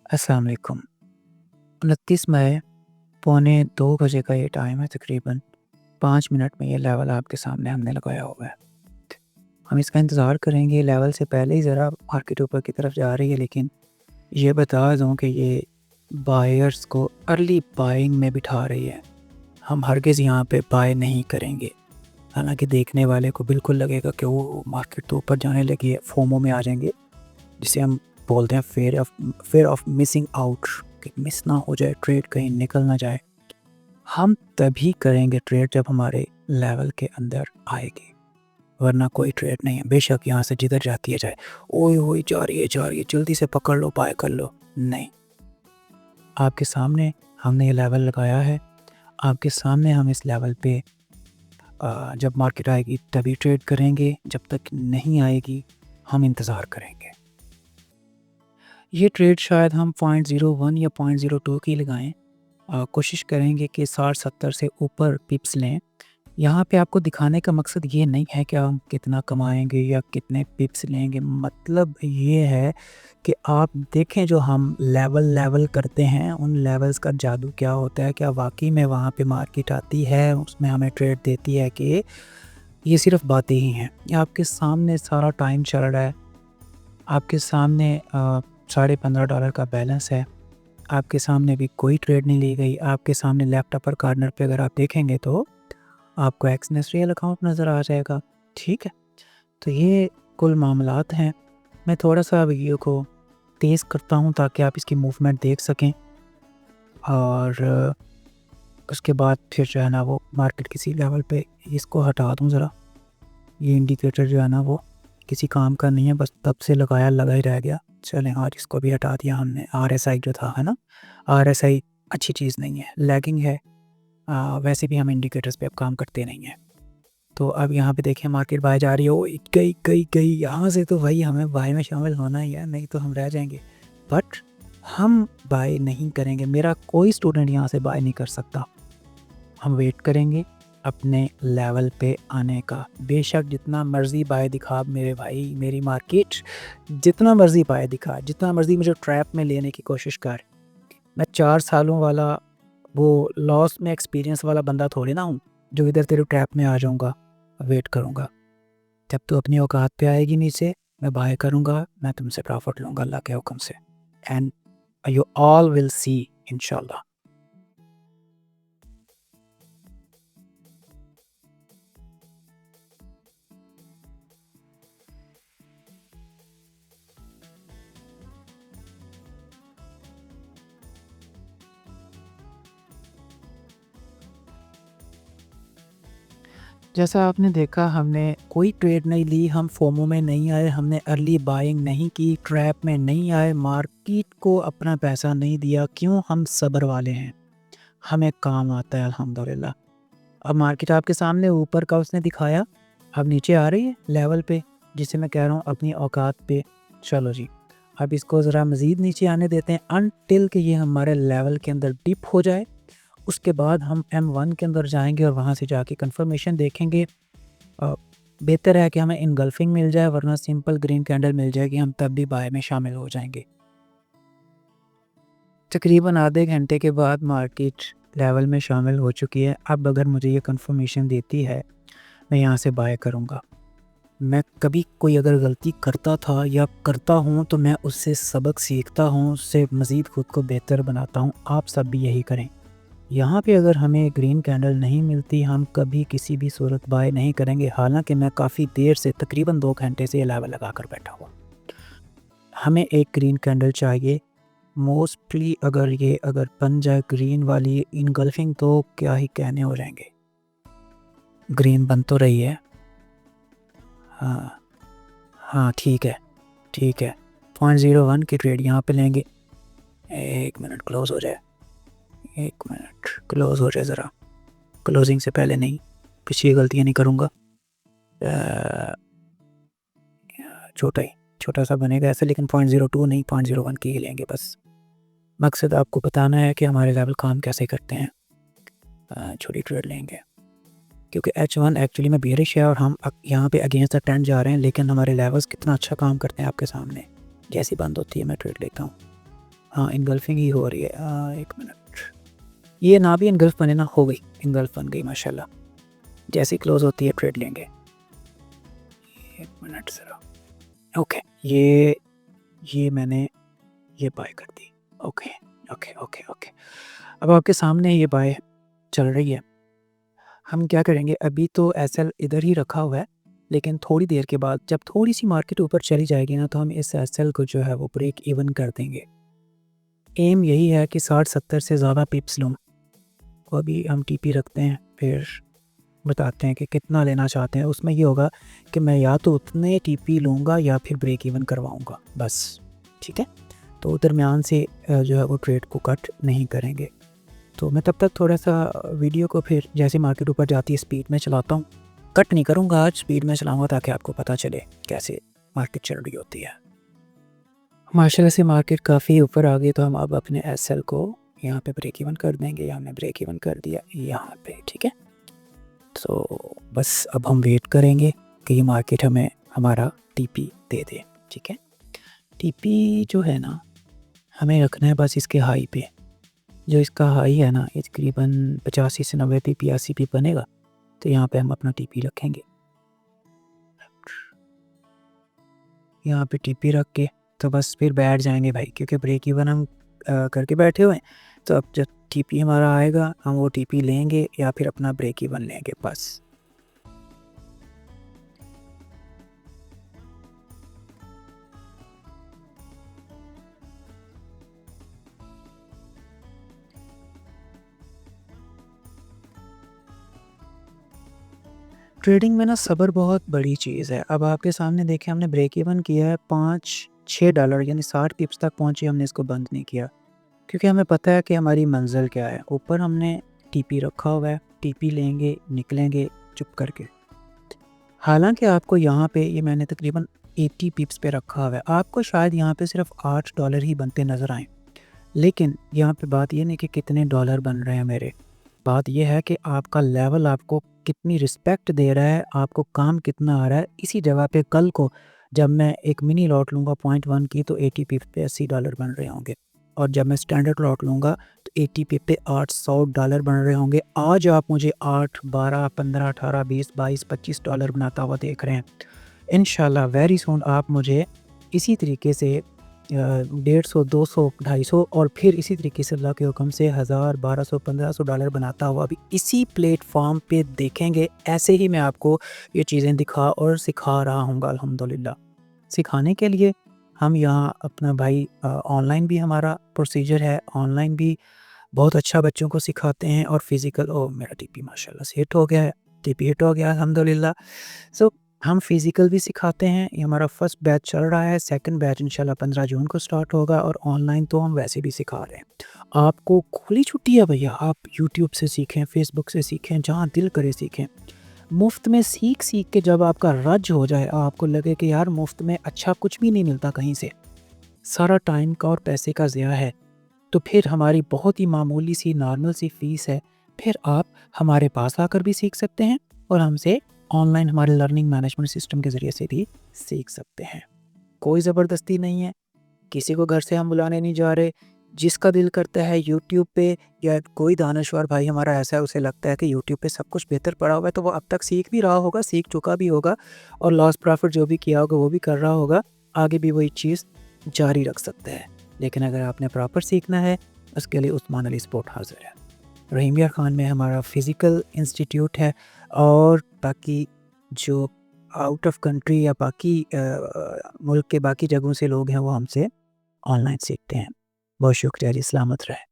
अस्सलाम वालेकुम। 29 मई पौने 2 बजे का ये टाइम है, तकरीबन 5 मिनट में ये लेवल आपके सामने हमने लगाया हुआ है। हम इसका इंतज़ार करेंगे, लेवल से पहले ही ज़रा मार्केट ऊपर की तरफ जा रही है, लेकिन ये बता दूँ कि ये बायर्स को अर्ली बाइंग में बिठा रही है। हम हरगिज़ यहाँ पे बाय नहीं करेंगे। हालाँकि देखने वाले को बिल्कुल लगेगा कि वो मार्केट तो ऊपर जाने लगी है, फोमो में आ जाएंगे, जिसे हम बोलते हैं फेयर ऑफ मिसिंग आउट, कि मिस ना हो जाए, ट्रेड कहीं निकल ना जाए। हम तभी करेंगे ट्रेड जब हमारे लेवल के अंदर आएगी, वरना कोई ट्रेड नहीं है। बेशक यहाँ से जिधर जाती है जाए, ओए ओए जा रही है, जल्दी से पकड़ लो, बाय कर लो। नहीं, आपके सामने हमने ये लेवल लगाया है, आपके सामने हम इस लेवल पे जब मार्केट आएगी तभी ट्रेड करेंगे, जब तक नहीं आएगी हम इंतज़ार करेंगे। ये ट्रेड शायद हम 0.01 या 0.02 की लगाएं। कोशिश करेंगे कि 60-70 से ऊपर पिप्स लें। यहाँ पे आपको दिखाने का मकसद ये नहीं है कि हम कितना कमाएंगे या कितने पिप्स लेंगे। मतलब ये है कि आप देखें, जो हम लेवल करते हैं, उन लेवल्स का जादू क्या होता है। क्या वाकई में वहाँ पे मार्केट आती है, उसमें हमें ट्रेड देती है, कि ये सिर्फ बातें ही हैं। ये आपके सामने सारा टाइम चल रहा है, आपके सामने $15.5 का बैलेंस है, आपके सामने भी कोई ट्रेड नहीं ली गई। आपके सामने लेफ्ट अपर कॉर्नर पे अगर आप देखेंगे तो आपको एक्सनेस रियल अकाउंट नज़र आ जाएगा। ठीक है, तो ये कुल मामलात हैं। मैं थोड़ा सा वीडियो को तेज़ करता हूँ ताकि आप इसकी मूवमेंट देख सकें, और उसके बाद फिर जो है ना वो मार्केट किसी लेवल पे, इसको हटा दूँ ज़रा। ये इंडिकेटर जो है ना वो किसी काम का नहीं है, बस तब से लगा ही रह गया। चलें, आज इसको भी हटा दिया हमने। RSI जो था, है ना, RSI अच्छी चीज़ नहीं है, लैगिंग है। वैसे भी हम इंडिकेटर्स पे अब काम करते नहीं हैं। तो अब यहाँ पे देखें, मार्केट बाय जा रही है। ओ गई यहाँ से, तो भाई हमें बाय में शामिल होना ही है, नहीं तो हम रह जाएंगे। बट हम बाय नहीं करेंगे, मेरा कोई स्टूडेंट यहाँ से बाय नहीं कर सकता। हम वेट करेंगे अपने लेवल पे आने का। बेशक जितना मर्ज़ी बाय दिखा मेरे भाई, मेरी मार्केट जितना मर्ज़ी बाय दिखा, जितना मर्ज़ी मुझे ट्रैप में लेने की कोशिश कर, मैं 4 सालों वाला वो लॉस में एक्सपीरियंस वाला बंदा थोड़ी ना हूँ जो इधर तेरे ट्रैप में आ जाऊँगा। वेट करूँगा जब तू अपनी औकात पे आएगी नीचे, मैं बाय करूँगा, मैं तुमसे प्रॉफिट लूँगा अल्लाह के हुक्म से, and you all will see इंशाल्लाह। जैसा आपने देखा, हमने कोई ट्रेड नहीं ली, हम फोमो में नहीं आए, हमने अर्ली बाइंग नहीं की, ट्रैप में नहीं आए, मार्केट को अपना पैसा नहीं दिया। क्यों? हम सब्र वाले हैं, हमें काम आता है अल्हम्दुलिल्लाह। अब मार्केट आपके सामने ऊपर का उसने दिखाया, अब नीचे आ रही है लेवल पे, जिसे मैं कह रहा हूँ अपनी औकात पे। चलो जी, अब इसको ज़रा मज़ीद नीचे आने देते हैं अनटिल कि ये हमारे लेवल के अंदर डिप हो जाए। उसके बाद हम M1 के अंदर जाएंगे और वहाँ से जाके कंफर्मेशन देखेंगे। बेहतर है कि हमें इनगल्फिंग मिल जाए, वरना सिंपल ग्रीन कैंडल मिल जाएगी, हम तब भी बाय में शामिल हो जाएंगे। तकरीबन आधे घंटे के बाद मार्केट लेवल में शामिल हो चुकी है। अब अगर मुझे ये कंफर्मेशन देती है, मैं यहाँ से बाय करूँगा। मैं कभी कोई अगर गलती करता था या करता हूँ तो मैं उससे सबक सीखता हूँ, उससे मज़ीद खुद को बेहतर बनाता हूँ। आप सब भी यही करें। यहाँ पे अगर हमें ग्रीन कैंडल नहीं मिलती, हम कभी किसी भी सूरत बाय नहीं करेंगे। हालांकि मैं काफ़ी देर से, तकरीबन 2 घंटे से ये लेवल लगा कर बैठा हुआ। हमें एक ग्रीन कैंडल चाहिए मोस्टली। अगर बन जाए ग्रीन वाली इनगल्फिंग, तो क्या ही कहने हो जाएंगे। ग्रीन बन तो रही है, हाँ हाँ, ठीक है 0.01 की ट्रेड यहाँ पे लेंगे। 1 मिनट क्लोज हो जाए, 1 मिनट क्लोज हो जाए ज़रा। क्लोजिंग से पहले नहीं, पिछली गलतियाँ नहीं करूँगा। छोटा सा बनेगा ऐसे, लेकिन 0.02 नहीं, 0.01 की ही लेंगे बस। मकसद आपको बताना है कि हमारे लेवल काम कैसे करते हैं। छोटी ट्रेड लेंगे क्योंकि H1 एक्चुअली में बेरिश है और हम यहाँ पे अगेंस्ट द ट्रेंड जा रहे हैं, लेकिन हमारे लेवल्स कितना अच्छा काम करते हैं आपके सामने। जैसी बंद होती है मैं ट्रेड लेता हूँ। हाँ, इनगल्फिंग ही हो रही है। 1 मिनट, ये ना भी इनगल्फ बने ना, हो गई, इनगल्फ बन गई माशाल्लाह। जैसे ही क्लोज़ होती है ट्रेड लेंगे। 1 मिनट ज़रा, ओके, ये मैंने ये बाय कर दी। Okay, okay, okay, okay. अब आपके सामने ये बाय चल रही है। हम क्या करेंगे, अभी तो एसएल इधर ही रखा हुआ है, लेकिन थोड़ी देर के बाद जब थोड़ी-सी मार्केट ऊपर चली जाएगी ना, तो हम इस एसएल को जो है वो ब्रेक इवन कर देंगे। एम यही है कि 60-70 से ज़्यादा पिप्स लूँ। तो अभी हम टीपी रखते हैं, फिर बताते हैं कि कितना लेना चाहते हैं। उसमें ये होगा कि मैं या तो उतने टीपी लूँगा या फिर ब्रेक इवन करवाऊँगा, बस, ठीक है? तो दरमियान से जो है वो ट्रेड को कट नहीं करेंगे। तो मैं तब तक थोड़ा-सा वीडियो को फिर जैसे मार्केट ऊपर जाती है स्पीड में चलाता हूँ। कट नहीं करूँगा आज, स्पीड में चलाऊँगा ताकि आपको पता चले कैसे मार्केट चल रही होती है। माशाल्लाह से मार्केट काफ़ी ऊपर आ गई, तो हम अब अपने एसएल को यहाँ पे ब्रेक इवन कर देंगे। या हमने ब्रेक इवन कर दिया यहाँ पे, ठीक है? तो बस अब हम वेट करेंगे कि ये मार्केट हमें हमारा टीपी दे दे, ठीक है? टीपी जो है ना, हमें रखना है बस इसके हाई पे। जो इसका हाई है ना, ये तकरीबन 85 से 90 पीपी 80 पीप बनेगा, तो यहाँ पे हम अपना टीपी रखेंगे। यहाँ पे टीपी रख के तो बस फिर बैठ जाएंगे भाई, क्योंकि ब्रेक इवन हम करके बैठे हुए हैं। तो अब जब टीपी हमारा आएगा, हम वो टीपी लेंगे या फिर अपना ब्रेक इवन लेंगे, बस। ट्रेडिंग में ना सब्र बहुत बड़ी चीज़ है। अब आपके सामने देखें, हमने ब्रेक इवन किया है $5-6 यानी 60 पिप्स तक पहुँचे, हमने इसको बंद नहीं किया, क्योंकि हमें पता है कि हमारी मंज़िल क्या है। ऊपर हमने टीपी रखा हुआ है, टीपी लेंगे, निकलेंगे चुप करके। हालाँकि आपको यहाँ पे ये मैंने तकरीबन 80 पिप्स पे रखा हुआ है, आपको शायद यहाँ पे सिर्फ $8 ही बनते नज़र आएँ। लेकिन यहाँ पे बात ये नहीं कि कितने डॉलर बन रहे हैं मेरे, बात ये है कि आपका लेवल आपको कितनी रिस्पेक्ट दे रहा है, आपको काम कितना आ रहा है। इसी जगह पे कल को जब मैं एक मिनी लॉट लूँगा 0.1 की, तो 80 पिप पे $80 बन रहे होंगे, और जब मैं स्टैंडर्ड लॉट लूँगा तो 80 पिप पे $800 बन रहे होंगे। आज आप मुझे 8, 12, 15, 18, 20, 22, $25 बनाता हुआ देख रहे हैं। इंशाल्लाह वेरी सून आप मुझे इसी तरीके से 150, 200, 250 और फिर इसी तरीके से अल्लाह के हुक्म से 1000, 1200, $1500 बनाता हुआ भी इसी प्लेटफॉर्म पे देखेंगे। ऐसे ही मैं आपको ये चीज़ें दिखा और सिखा रहा हूँ अल्हम्दुलिल्लाह। सिखाने के लिए हम यहाँ अपना भाई ऑनलाइन भी हमारा प्रोसीजर है, ऑनलाइन भी बहुत अच्छा बच्चों को सिखाते हैं, और फिज़िकल मेरा टीपी माशाल्लाह से हिट हो गया है, टीपी हिट हो गया अल्हम्दुलिल्लाह। सो हम फिज़िकल भी सिखाते हैं, ये हमारा फर्स्ट बैच चल रहा है, सेकंड बैच इंशाल्लाह 15 जून को स्टार्ट होगा, और ऑनलाइन तो हम वैसे भी सिखा रहे हैं। आपको खुली छुट्टी है भैया, आप यूट्यूब से सीखें, फेसबुक से सीखें, जहाँ दिल करे सीखें। मुफ्त में सीख के जब आपका रज हो जाए, आपको लगे कि यार मुफ्त में अच्छा कुछ भी नहीं मिलता कहीं से, सारा टाइम का और पैसे का ज़िया है, तो फिर हमारी बहुत ही मामूली सी नॉर्मल सी फ़ीस है। फिर आप हमारे पास आकर भी सीख सकते हैं, और हमसे ऑनलाइन हमारे लर्निंग मैनेजमेंट सिस्टम के ज़रिए से भी सीख सकते हैं। कोई ज़बरदस्ती नहीं है, किसी को घर से हम बुलाने नहीं जा रहे। जिसका दिल करता है यूट्यूब पे, या कोई दानश्वर भाई हमारा ऐसा है उसे लगता है कि यूट्यूब पे सब कुछ बेहतर पड़ा हुआ है, तो वो अब तक सीख भी रहा होगा, सीख चुका भी होगा, और लॉस प्रॉफिट जो भी किया होगा वो भी कर रहा होगा, आगे भी वही चीज़ जारी रख सकता है। लेकिन अगर आपने प्रॉपर सीखना है, उसके लिए उस्मान अली स्पोर्ट हाज़िर है। रहीमिया ख़ान में हमारा फ़िज़िकल इंस्टीट्यूट है, और बाकी जो आउट ऑफ कंट्री या बाकी मुल्क के बाकी जगहों से लोग हैं, वो हमसे ऑनलाइन सीखते हैं। बहुत शुक्रिया जी, सलामत रहें।